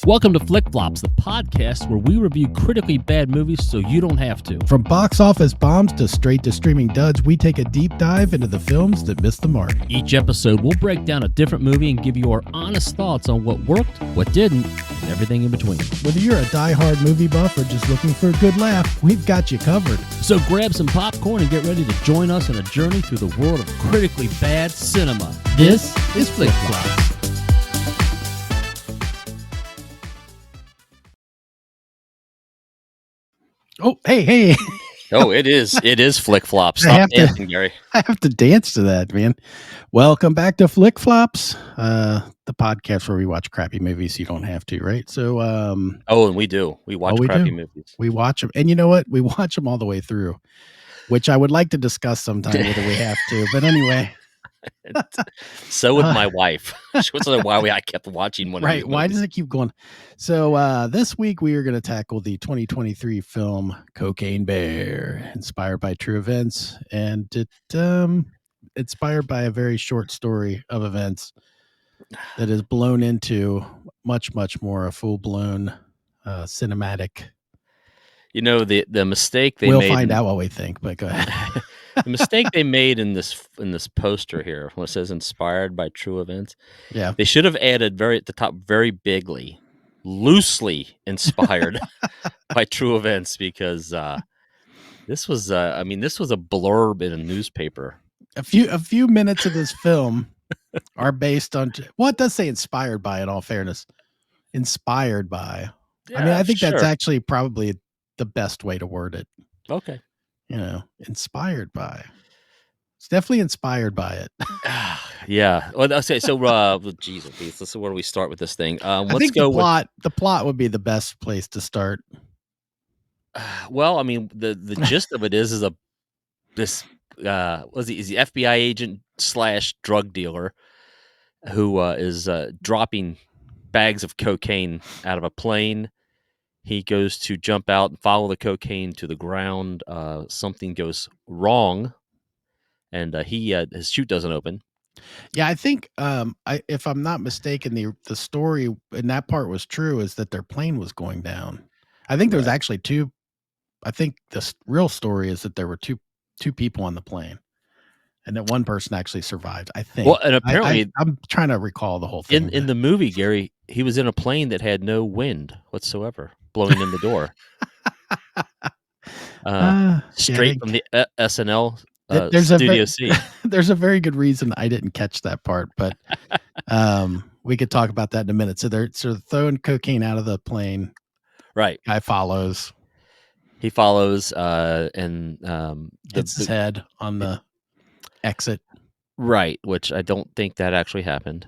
Welcome to Flick Flops, the podcast where we review critically bad movies so you don't have to. From box office bombs to straight to streaming duds, we take a deep dive into the films that missed the mark. Each episode, we'll break down a different movie and give you our honest thoughts on what worked, what didn't, and everything in between. Whether you're a die-hard movie buff or just looking for a good laugh, we've got you covered. So grab some popcorn and get ready to join us on a journey through the world of critically bad cinema. This is Flick Flops. Oh, hey. Oh, it is Flick Flops. Stop dancing, Gary. I have to dance to that, man. Welcome back to Flick Flops, the podcast where we watch crappy movies you don't have to, right? So, and we do. We watch crappy movies. We watch them. And you know what? We watch them all the way through, which I would like to discuss sometime whether we have to. But anyway. So would my wife. She wants to know why I kept watching one. Right. Why does it keep going? So this week we are going to tackle the 2023 film Cocaine Bear, inspired by true events, and it inspired by a very short story of events that is blown into much more a full-blown cinematic. You know, the mistake they we'll made. We'll find out what we think, but go ahead. The mistake they made in this poster here, when it says inspired by true events, they should have added at the top very bigly, loosely inspired by true events, because this was a blurb in a newspaper. A few minutes of this film are based on it does say inspired by, in all fairness. Inspired by. Yeah, I mean, I think that's actually probably the best way to word it. Okay. You know, inspired by. It's definitely inspired by it. Yeah. Well, okay. So, geez, let's where do we start with this thing? Let's go. The plot would be the best place to start. Well, I mean, the gist of it is the FBI agent / drug dealer who is dropping bags of cocaine out of a plane. He goes to jump out and follow the cocaine to the ground. Something goes wrong, and his chute doesn't open. Yeah, I think if I'm not mistaken, the story in that part was true, is that their plane was going down. I think there's actually two. I think the real story is that there were two people on the plane, and that one person actually survived. I think. Well, and apparently, I'm trying to recall the whole thing. In the movie, Gary, he was in a plane that had no wind whatsoever blowing in the door. Straight from the SNL Studio C. There's a very good reason I didn't catch that part, but we could talk about that in a minute. So they're throwing cocaine out of the plane. Right. Guy follows. He follows, and hits his head on the exit. Right, which I don't think that actually happened.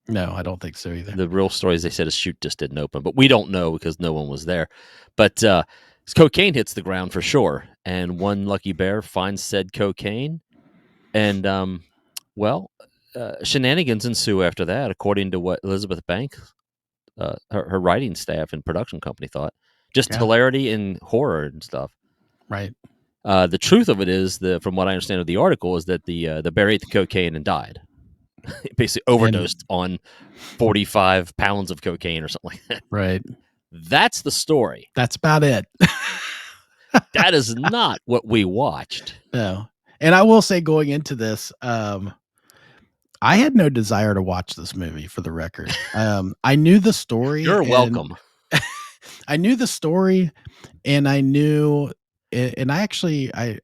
No, I don't think so either. The real story is they said his chute just didn't open, but we don't know because no one was there. But his cocaine hits the ground for sure, and one lucky bear finds said cocaine, and shenanigans ensue after that, according to what Elizabeth Banks, her writing staff and production company thought. Just hilarity and horror and stuff. Right. The truth of it is, from what I understand of the article, is that the bear ate the cocaine and died. Basically overdosed on 45 pounds of cocaine or something like that. Right. That's the story. That's about it. That is not what we watched. No. And I will say, going into this, I had no desire to watch this movie, for the record. I knew the story. You're welcome. I knew the story, and I knew, and I actually, I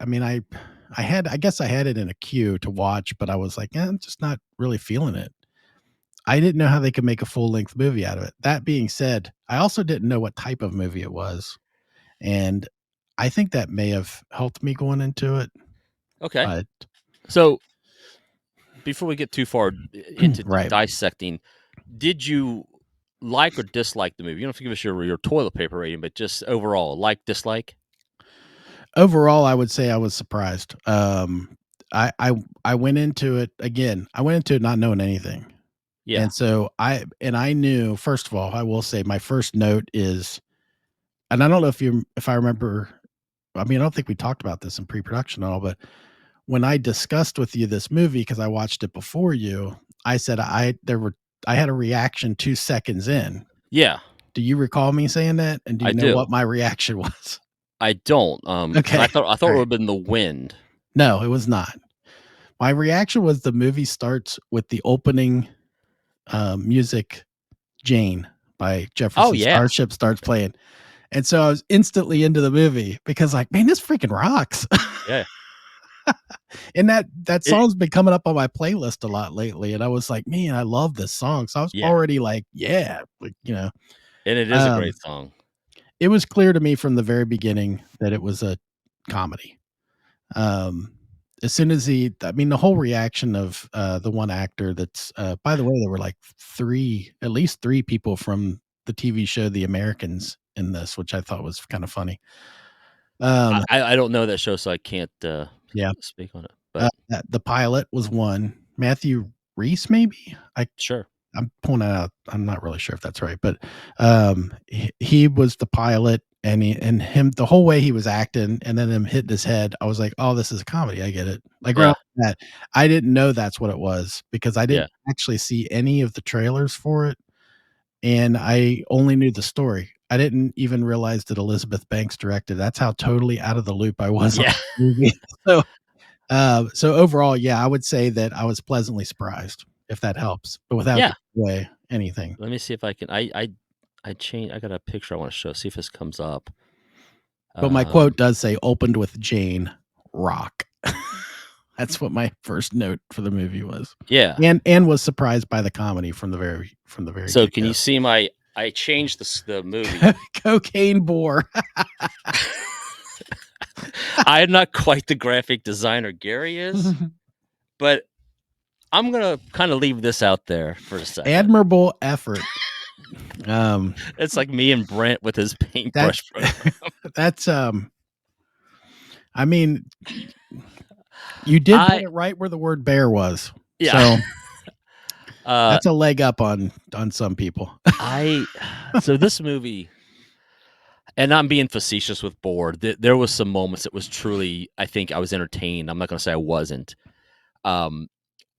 guess I had it in a queue to watch, but I was like, I'm just not really feeling it. I didn't know how they could make a full-length movie out of it. That being said, I also didn't know what type of movie it was, and I think that may have helped me going into it. Okay. But, so before we get too far into dissecting, did you like or dislike the movie? You don't have to give us your toilet paper rating, but just overall, like, dislike? Overall, I would say I was surprised. I went into it again. I went into it not knowing anything. Yeah. And so I knew, first of all, I will say my first note is, and I don't know if I remember, I mean, I don't think we talked about this in pre-production at all, but when I discussed with you this movie, because I watched it before you, I said I had a reaction 2 seconds in. Yeah. Do you recall me saying that? And do I you know do. what my reaction was? I don't. Because Okay. I thought it All would right. have been The Wind. No, it was not. My reaction was the movie starts with the opening music, Jane by Oh Jefferson yeah, Starship starts playing. And so I was instantly into the movie because like, man, this freaking rocks. yeah. And that It, song's been coming up on my playlist a lot lately. And I was like, man, I love this song. So I was yeah, already like, yeah, like, and it is a great um, song. it was clear to me from the very beginning that it was a comedy. Um, as soon as I mean, the whole reaction of the one actor that's, by the way, there were like at least three people from the TV show The Americans in this, which I thought was kind of funny. Um, I don't know that show, so I can't yeah, speak on it. But the pilot was one. Matthew Reese, maybe. sure, I'm pulling that out. I'm not really sure if that's right, but he was the pilot, and him the whole way he was acting, and then him hitting his head. I was like, oh, this is a comedy. I get it. Like right yeah, off the bat, I didn't know that's what it was because I yeah, didn't actually see any of the trailers for it, and I only knew the story. I didn't even realize that Elizabeth Banks directed. That's how totally out of the loop I was on yeah, the movie. So so overall, yeah, I would say that I was pleasantly surprised, if that helps, but without yeah. giving away anything. Let me see if I can. I change. I got a picture I want to show. See if this comes up. But my Um, quote does say opened with Jane rock. That's what my first note for the movie was. yeah. And was surprised by the comedy from the very So get can go. you see my? I changed the movie. Cocaine bore. I am not quite the graphic designer Gary is, but I'm gonna kind of leave this out there for a second. Admirable effort. It's like me and Brent with his That paintbrush program. that's I mean, you did put I it right where the word bear was. yeah. So uh, that's a leg up on some people. I so this movie, and I'm being facetious with bored. There was some moments that was truly. I think I was entertained. I'm not gonna say I wasn't. Um,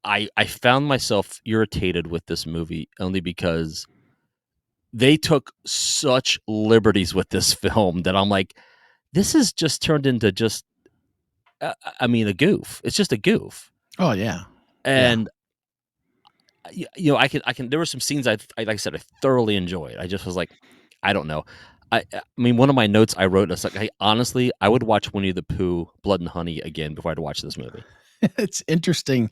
I found myself irritated with this movie only because they took such liberties with this film that I'm like, this is just turned into just I mean, a goof. It's just a goof. Oh yeah. Yeah. And I can. There were some scenes like I said, I thoroughly enjoyed. I just was like, I don't know. I mean, one of my notes I wrote, it's like, honestly, I would watch Winnie the Pooh, Blood and Honey again before I'd watch this movie. It's interesting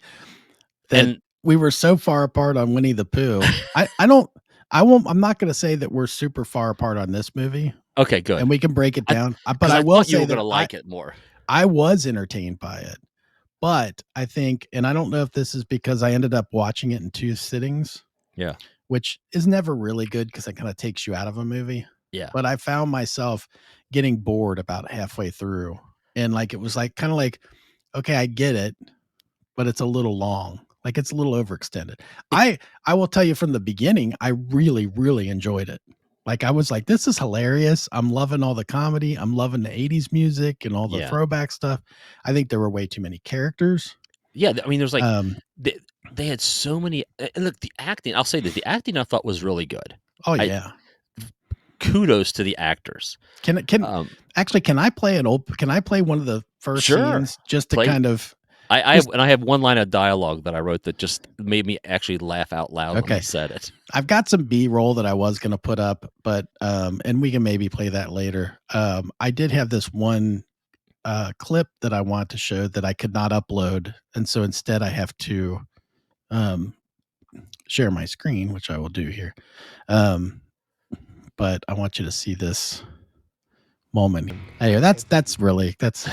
that And we were so far apart on Winnie the Pooh. I don't I won't I'm not gonna say that we're super far apart on this movie, okay, and good. we can break it I down. But Because I I will thought you say were that gonna like it more. I was entertained by it. But I think, and I don't know if this is because I ended up watching it in 2 sittings, Yeah, which is never really good because it kinda takes you out of a movie. yeah. But I found myself getting bored about halfway through, and, like, it was, like, kinda like, "Okay, I get it, but it's a little long." Like, it's a little overextended. It I will tell you from the beginning, I really, really enjoyed it. Like, I was like, "This is hilarious. I'm loving all the comedy. I'm loving the '80s music and all the yeah, throwback stuff." I think there were way too many characters. yeah. I mean, there's like Um they, they had so many. And look, the acting. I'll say this: the acting I thought was really good. Oh, I yeah. Kudos to the actors. Can Um, actually, can I play one of the first sure, scenes just to play. kind of I just I have one line of dialogue that I wrote that just made me actually laugh out loud when they okay. said it. I've got some B-roll that I was gonna put up, but, and we can maybe play that later. I did have this one, clip that I want to show that I could not upload, and so instead I have to, um, share my screen, which I will do here. Um, but I want you to see this moment. Anyway, that's really that's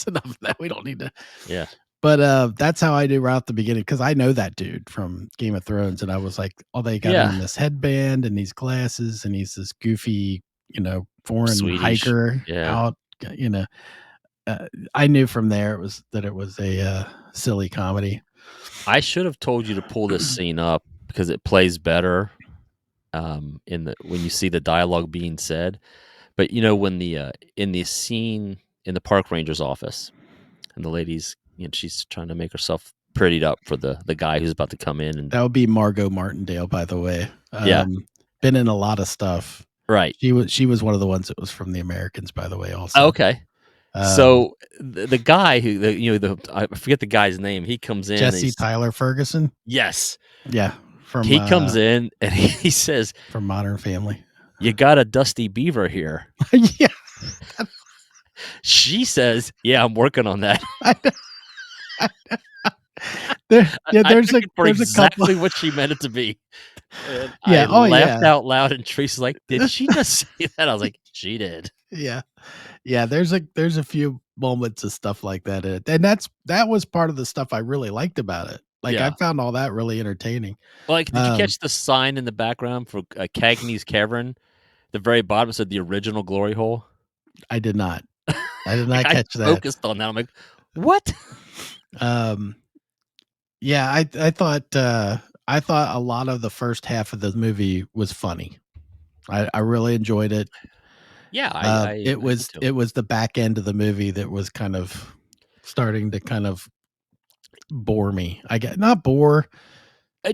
enough of that. We don't need to. Yeah. But that's how I do right at the beginning because I know that dude from Game of Thrones, and I was like, oh, they got him Yeah. in this headband and these glasses, and he's this goofy, foreign Swedish. hiker Yeah. out. You know, I knew from there it was a silly comedy. I should have told you to pull this scene up because it plays better in the when you see the dialogue being said. But when the in the scene in the park ranger's office and the lady's she's trying to make herself prettied up for the guy who's about to come in and That would be Margot Martindale, by the way. yeah. been in a lot of stuff. Right. She was one of the ones that was from The Americans, by the way, Oh, also. okay. Um, So the guy who I forget the guy's name. He comes in. Jesse Tyler Ferguson. Yes. Yeah, He comes in and he says, from Modern Family. "You got a dusty beaver here." Yeah, She says, "Yeah, I'm working on that." I there yeah, I took it for there's a couple. exactly what she meant it to be, and I Yeah, oh, laughed yeah. out loud. And Tracy's like, "Did she just say that?" I was like, "She did." Yeah. Yeah, there's a few moments of stuff like that in it, and that was part of the stuff I really liked about it. Like, I Yeah. found all that really entertaining. Like, did you Um, catch the sign in the background for Cagney's Cavern? The very bottom said the original glory hole. I did not. I did Like, not I catch that. focused on that. I'm like, "What?" Um, yeah, I thought a lot of the first half of the movie was funny. I really enjoyed it. Yeah, I did too. It was the back end of the movie that was kind of starting to kind of bore me. I get not bore,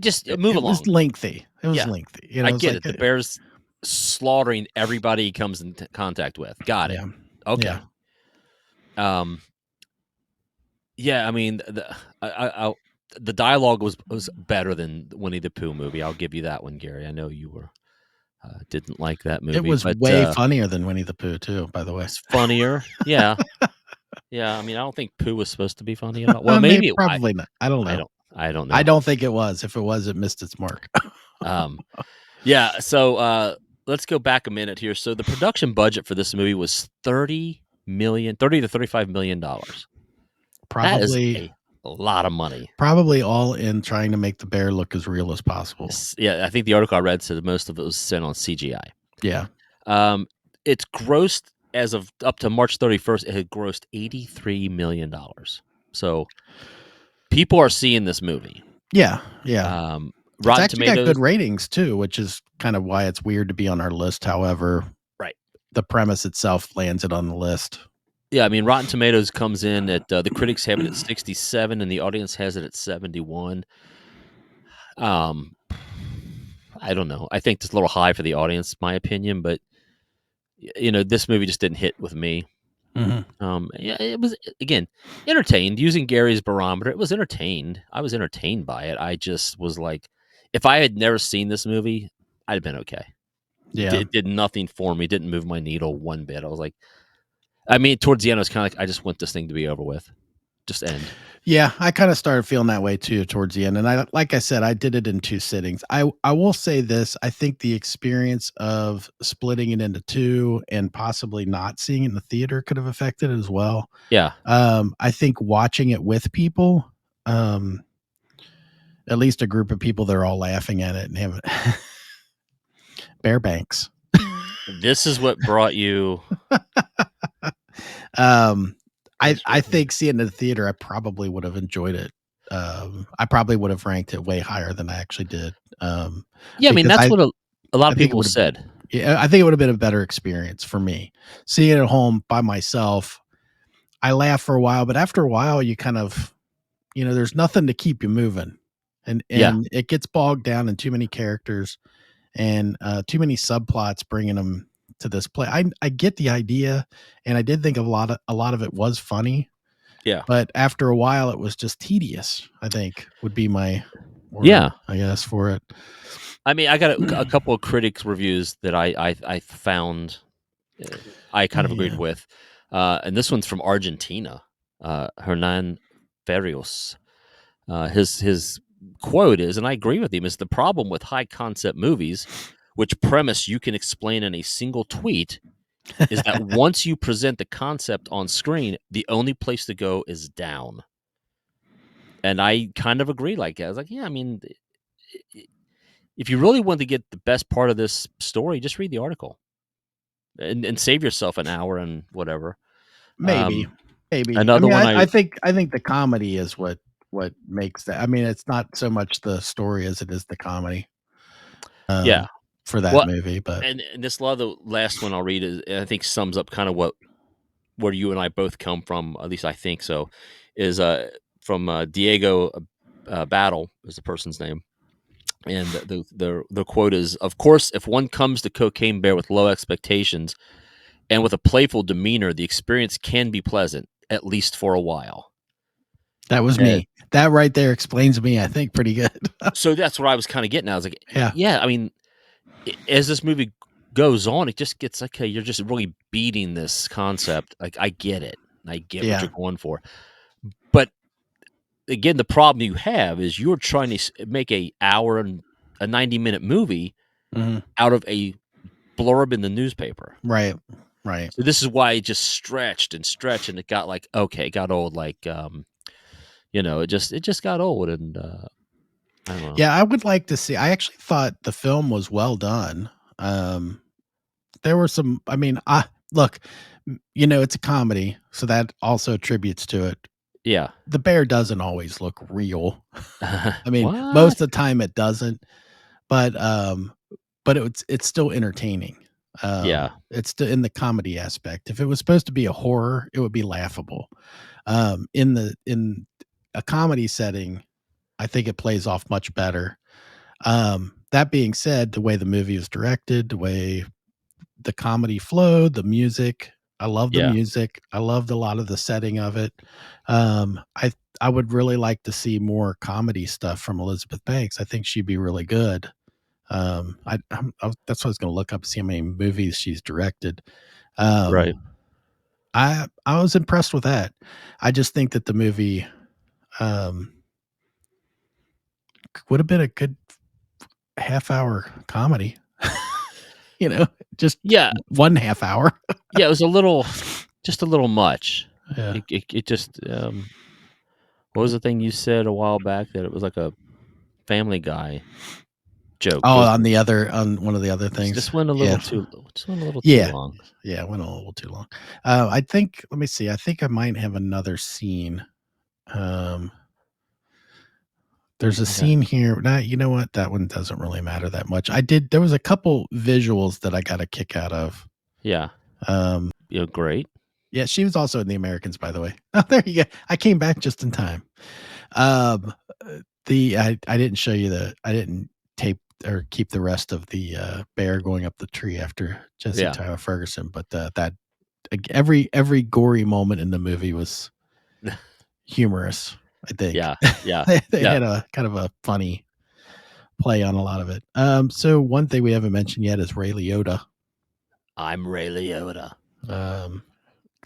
Just move it was along. lengthy. It was Yeah, lengthy. You know, I it was get like, it. The bear's slaughtering everybody he comes into contact with. Got it. yeah. Yeah. Okay. Um, yeah, I mean, the dialogue was better than Winnie the Pooh movie. I'll give you that one, Gary. I know you were didn't like that It movie, was but way funnier than Winnie the Pooh too, by the way. it's funnier. Yeah, yeah. I mean, I don't think Pooh was supposed to be funny at all. Well, maybe Probably not. I don't I know. don't I don't I know. don't think it was. If it was, it missed its mark. Um, yeah. So let's go back a minute here. So the production budget for this movie was 30 to 35 million dollars. That is Probably a lot of money. probably all in trying to make the bear look as real as possible. Yeah, I think the article I read said most of it was sent on CGI. Yeah. Um, it's grossed as of up to March 31st. It had grossed $83 million. So people are seeing this movie. Yeah, yeah. It's Rotten actually got good Tomatoes, ratings too, which is kind of why it's weird to be on our list. However, right? the premise itself lands it on the list. Yeah, I mean, Rotten Tomatoes comes in at the critics have it at 67, and the audience has it at 71. Um, I don't know. I think it's a little high for the audience, my opinion, but this movie just didn't hit with me. Mhm. Yeah, it was again entertained using Gary's barometer. It was entertained. I was entertained by it. I just was like, if I had never seen this movie, I'd have been okay. Yeah. It did nothing for me. Didn't move my needle one bit. I was like, I mean, towards the end, I was kind of like, I just want this thing to be over with, just end. Yeah, I kinda started feeling that way too towards the end, and I like I said, I did it in 2 sittings. I will say this, I think the experience of splitting it into 2 and possibly not seeing it in the theater could have affected it as well. Yeah, I think watching it with people, um, at least a group of people that are all laughing at it and having Bear Banks. this is what brought you. Um, This I right here. think seeing it in the theater, I probably would have enjoyed it. I probably would have ranked it way higher than I actually did. Yeah, I mean Because that's what a lot I of think it people would have said. yeah, I think it would have been a better experience for me. Seeing it at home by myself, I laughed for a while, but after a while, you kind of, there's nothing to keep you moving, and Yeah, it gets bogged down in too many characters and too many subplots bringing them to this play. I get the idea, and I did think a lot of it was funny, yeah, but after a while, it was just tedious. I think would be my word, yeah. I guess, for it. I mean, I got a couple of critics reviews that I found uh, I kind of agreed Yeah. with, and this one's from Argentina. Hernan Ferrios. His quote is, and I agree with him: "Is the problem with high concept movies, which premise you can explain in a single tweet, is that once you present the concept on screen, the only place to go is down." And I kind of agree. Like I was like, yeah, I mean, if you really want to get the best part of this story, just read the article and save yourself an hour and whatever. Maybe, Um, maybe. I another mean, one I think the comedy is what makes that. I mean, it's not so much the story as it is the comedy, yeah. for that Well, movie, but and this law, the last one I'll read is I think sums up kind of what where you and I both come from. At least I think so. Is from Diego Battle is the person's name. And the quote is, "Of course, if one comes to Cocaine Bear with low expectations and with a playful demeanor, the experience can be pleasant, at least for a while." That was And me. That right there explains me, I think, pretty good. so that's what I was kind of getting at. I was like, Yeah. yeah, I mean, as this movie goes on, it just gets okay. You're just really beating this concept. Like, I get it. I get what Yeah. you're going for. But again, the problem you have is you're trying to make a 90-minute movie Mhm. out of a blurb in the newspaper. Right. Right. So this is why it just stretched and stretched, and it got like, okay, it got old. Like, it just got old, and I don't know. Yeah, I would like to see I actually thought the film was well done. Um, there were some I mean, look, it's a comedy, so that also attributes to it. Yeah. The bear doesn't always look real. I mean, most What? of the time it doesn't, but, it's still entertaining. Yeah. It's still in the comedy aspect. If it was supposed to be a horror, it would be laughable. In a comedy setting, I think it plays off much better. That being said, the way the movie is directed, the way the comedy flowed, the music, I love the Yeah. music. I loved a lot of the setting of it. Um, I I would really like to see more comedy stuff from Elizabeth Banks. I think she'd be really good. That's what I was going to look up, see how many movies she's directed. Right. I was impressed with that. I just think that the movie um, would have been a good half-hour comedy. You know, just Yeah. 1 half hour. Yeah. It was just a little much. Yeah. It just what was the thing you said a while back that it was like a Family Guy joke? Oh, on one of the other things. Just went a Yeah. little too Yeah. long. Yeah, it went a little too long. I think let me see, I think I might have another scene. Um, there's a I got scene here nah, you know what? That one doesn't really matter that much. There was a couple visuals that I got a kick out of. yeah. Um, Great. yeah, she was also in The Americans, by the way. Oh, there you go. I came back just in time. Um, I didn't show you I didn't tape or keep the rest of the bear going up the tree after Jesse Yeah. Tyler Ferguson, but that every gory moment in the movie was humorous. I think Yeah. Yeah. they Yeah. had a kind of a funny play on a lot of it. So one thing we haven't mentioned yet is Ray Liotta. I'm Ray Liotta. Um,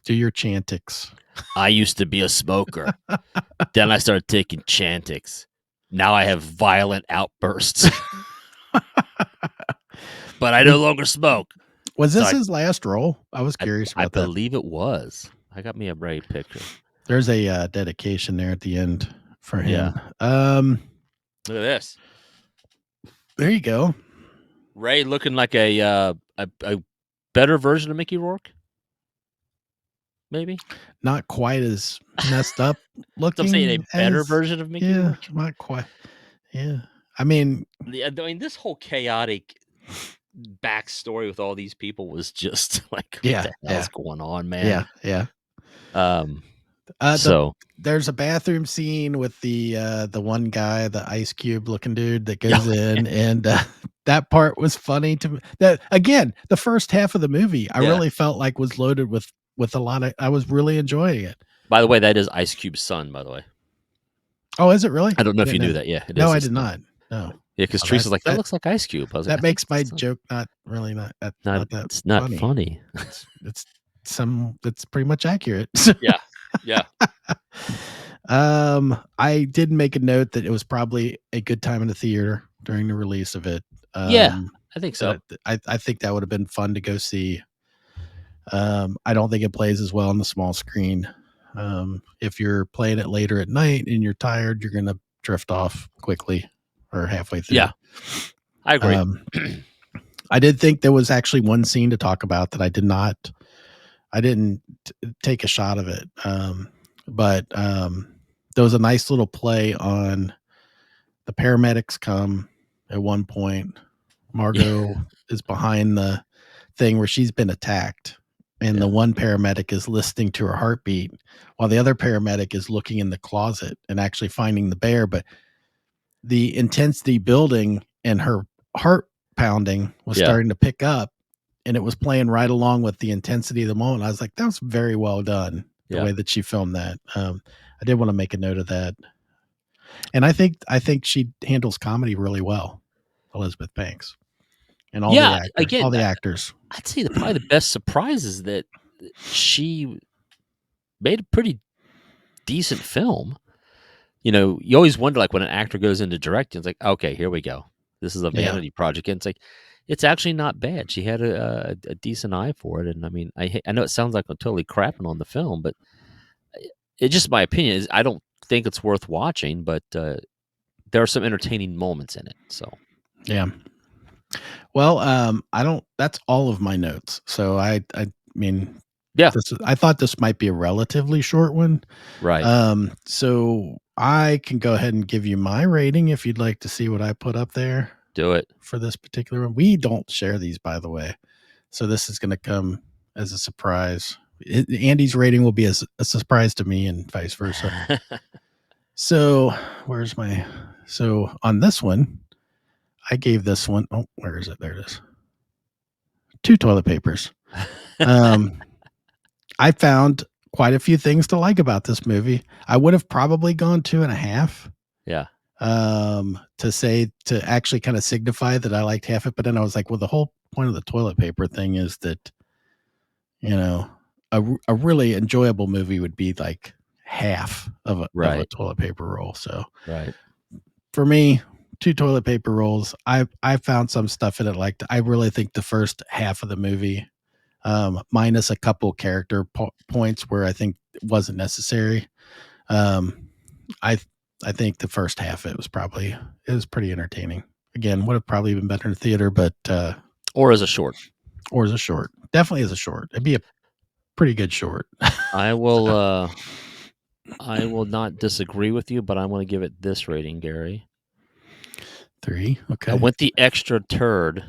do your chantix. I used to be a smoker. Then I started taking Chantix. Now I have violent outbursts. But I no longer smoke. Was So this his last role? I was curious I about that. believe it was. I got me a great picture. There's a dedication there at the end for him. Yeah. Look at this. There you go. Ray looking like a better version of Mickey Rourke. Maybe Not quite as messed up so looking I'm saying a better as version of Mickey yeah, Rourke. not quite. Yeah. I mean, This whole chaotic backstory with all these people was just like, what yeah, the yeah, hell's going on, man? yeah, yeah. Um, The so there's a bathroom scene with the one guy, the Ice Cube looking dude that yeah, goes in, and that part was funny to me. That again, the first half of the movie, I yeah. really felt like was loaded with a lot of. I was really enjoying it. By the way, that is Ice Cube's son. By the way, Oh, is it really? I don't know I if you didn't know knew that. that. Yeah, it No, is I his did son. not. No. Yeah, because Oh, Teresa's like, that looks like Ice Cube. I was like, I that think makes it's my his son. joke not really Not not that it's not funny. It's it's pretty much accurate. Yeah, yeah, I did make a note that it was probably a good time in the theater during the release of it. yeah. I think so. That I think that would have been fun to go see. I don't think it plays as well on the small screen. If you're playing it later at night and you're tired, you're gonna drift off quickly or halfway through. Yeah, I agree. Um, I did think there was actually one scene to talk about that I didn't take a shot of it. But there was a nice little play on the paramedics come at one point. Margot is behind the thing where she's been attacked. And the Yeah. one paramedic is listening to her heartbeat while the other paramedic is looking in the closet and actually finding the bear. But the intensity building and her heart pounding was starting to pick up, and it was playing right along with the intensity of the moment. I was like, that was very well done, the way that she filmed that. I did want to make a note of that. And I think she handles comedy really well, Elizabeth Banks, and all the actors. I'd say probably the best surprise is that she made a pretty decent film. You always wonder, like, when an actor goes into directing, it's like, okay, here we go. This is a vanity project, and it's like, it's actually not bad. She had a decent eye for it, and I mean, I know it sounds like I'm totally crapping on the film, but it's just my opinion. Is I don't think it's worth watching, but there are some entertaining moments in it. So yeah. Well, I don't. That's all of my notes. So I mean, yeah, I thought this might be a relatively short one. right. So I can go ahead and give you my rating if you'd like to see what I put up there. Do it for this particular one. We don't share these, by the way, so this is going to come as a surprise. Andy's rating will be a surprise to me, and vice versa. So where's my? So on this one, I gave this one. Oh, where is it? There it is. 2 toilet papers. I found quite a few things to like about this movie. I would have probably gone 2.5. Yeah. To actually kind of signify that I liked half it, but then I was like, well, the whole point of the toilet paper thing is that, a really enjoyable movie would be like half of a toilet paper roll. So right. For me, 2 toilet paper rolls. I found some stuff in it. Like, I really think the first half of the movie, minus a couple character points where I think it wasn't necessary. I think the first half it was pretty entertaining. Again, would have probably been better in theater, but or as a short. Definitely as a short. It'd be a pretty good short. I will not disagree with you, but I want to give it this rating, Gary. 3. Okay. I went the extra turd,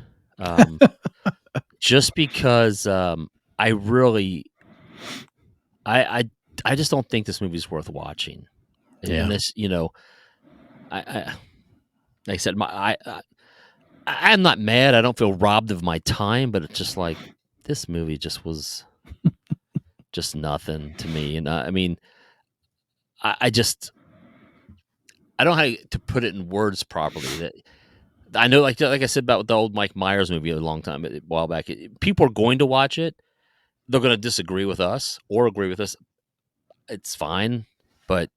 just because I really, I just don't think this movie's worth watching. And this, I like I said, I'm not mad. I don't feel robbed of my time, but it's just like, this movie just was just nothing to me. And I mean, I don't know how to put it in words properly. That I know, like I said about the old Mike Myers movie a while back. People are going to watch it. They're going to disagree with us or agree with us. It's fine, but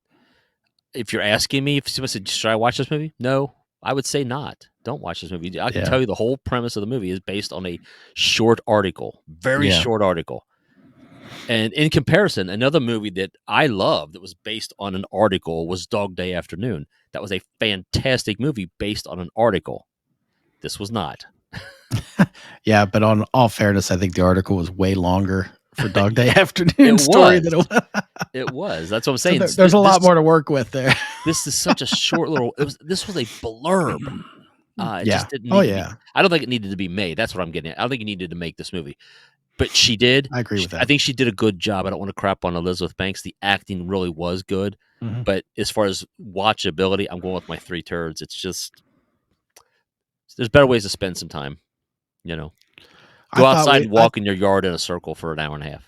if you're asking me if someone said, should I watch this movie? No, I would say not. Don't watch this movie. I can tell you the whole premise of the movie is based on a short article, very short article. And in comparison, another movie that I loved that was based on an article was Dog Day Afternoon. That was a fantastic movie based on an article. This was not. Yeah, but on all fairness, I think the article was way longer for Dog Day Afternoon story than it was. It was. That's what I'm saying. So there's a lot more to work with there. This is such a short little. This was a blurb. It just didn't. I don't think it needed to be made. That's what I'm getting at. I don't think it needed to make this movie, but she did. I agree with that. I think she did a good job. I don't want to crap on Elizabeth Banks. The acting really was good, but as far as watchability, I'm going with my 3 turds. It's just there's better ways to spend some time. Go outside and walk in your yard in a circle for an hour and a half.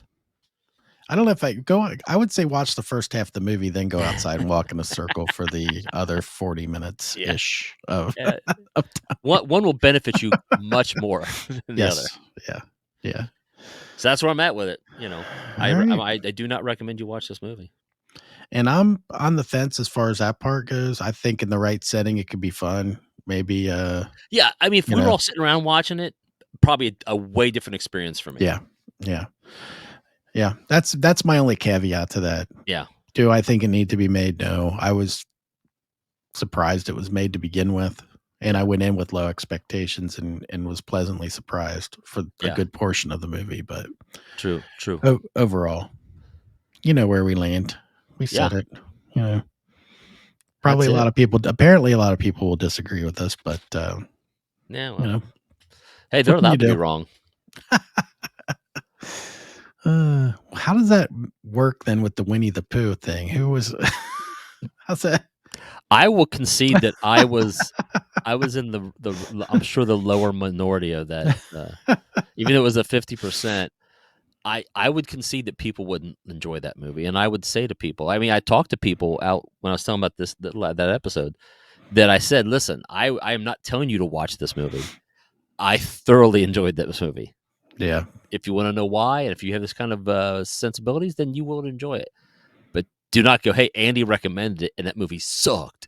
I don't know if I would say watch the first half of the movie, then go outside and walk in a circle for the other 40 minutes ish of time. One will benefit you much more than the other. Yeah. So that's where I'm at with it. I do not recommend you watch this movie. And I'm on the fence as far as that part goes. I think in the right setting, it could be fun. Maybe. Yeah. I mean, if we were all sitting around watching it, probably a way different experience for me. Yeah. That's my only caveat to that. Yeah. Do I think it needed to be made? No. I was surprised it was made to begin with. And I went in with low expectations and was pleasantly surprised for a good portion of the movie. But true. Overall, where we land. We said it. Probably apparently a lot of people will disagree with us, but hey, they're allowed to be wrong. How does that work then with the Winnie the Pooh thing? How's that? I will concede that I was I was in I'm sure the lower minority of that. Even though it was a 50%, I would concede that people wouldn't enjoy that movie, and I would say to people, I mean, I talked to people out when I was talking about that episode, that I said, listen, I am not telling you to watch this movie. I thoroughly enjoyed this movie. Yeah. If you want to know why, and if you have this kind of sensibilities, then you will enjoy it. But do not go, hey, Andy recommended it, and that movie sucked.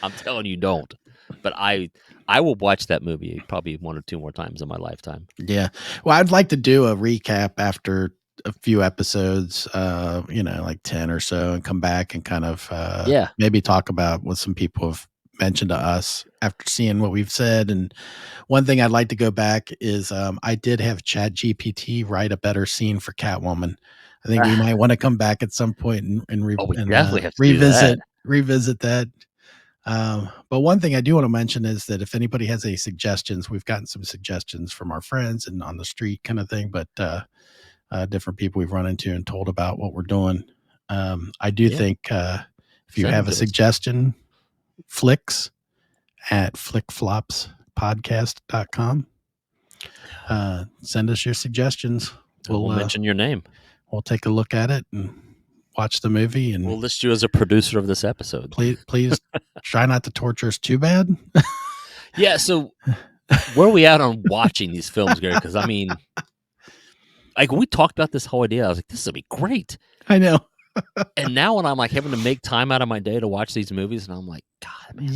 I'm telling you, don't. But I will watch that movie probably 1 or 2 more times in my lifetime. Yeah. Well, I'd like to do a recap after a few episodes, like 10 or so, and come back and kind of maybe talk about what some people have mentioned to us after seeing what we've said. And one thing I'd like to go back is I did have ChatGPT write a better scene for Catwoman. I think we might want to come back at some point and we definitely have to revisit that. But one thing I do want to mention is that if anybody has any suggestions, we've gotten some suggestions from our friends and on the street kind of thing, but different people we've run into and told about what we're doing. I do think if you have a suggestion, flicks at flickflopspodcast.com. Send us your suggestions. We'll mention your name. We'll take a look at it and watch the movie, and we'll list you as a producer of this episode. Please try not to torture us too bad. Yeah. So where are we at on watching these films, Gary? Because I mean, like, when we talked about this whole idea, I was like, this will be great. I know. And now when I'm like having to make time out of my day to watch these movies, and I'm like, God, man.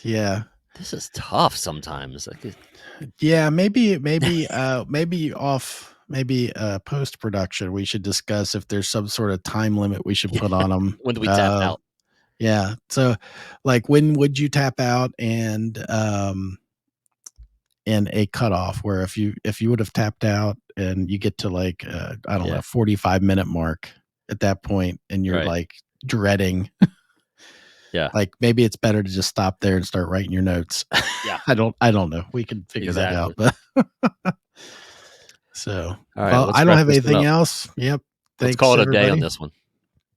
Yeah. This is tough sometimes. Yeah, maybe post production we should discuss if there's some sort of time limit we should put on them. When do we tap out? Yeah. So, like, when would you tap out, and a cutoff where if you would have tapped out and you get to like I don't know, 45-minute mark at that point, and you're like dreading. Yeah. Like, maybe it's better to just stop there and start writing your notes. Yeah. I don't know. We can figure that out. But so, all right, well, I don't have anything else. Yep. Let's call it a day on this one.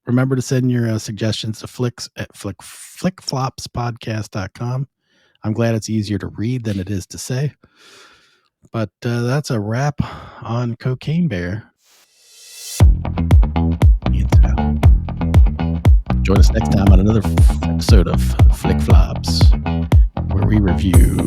Remember to send your suggestions to flicks at flickflopspodcast.com. I'm glad it's easier to read than it is to say. But that's a wrap on Cocaine Bear. Join us next time on another episode of Flick Flops, where we review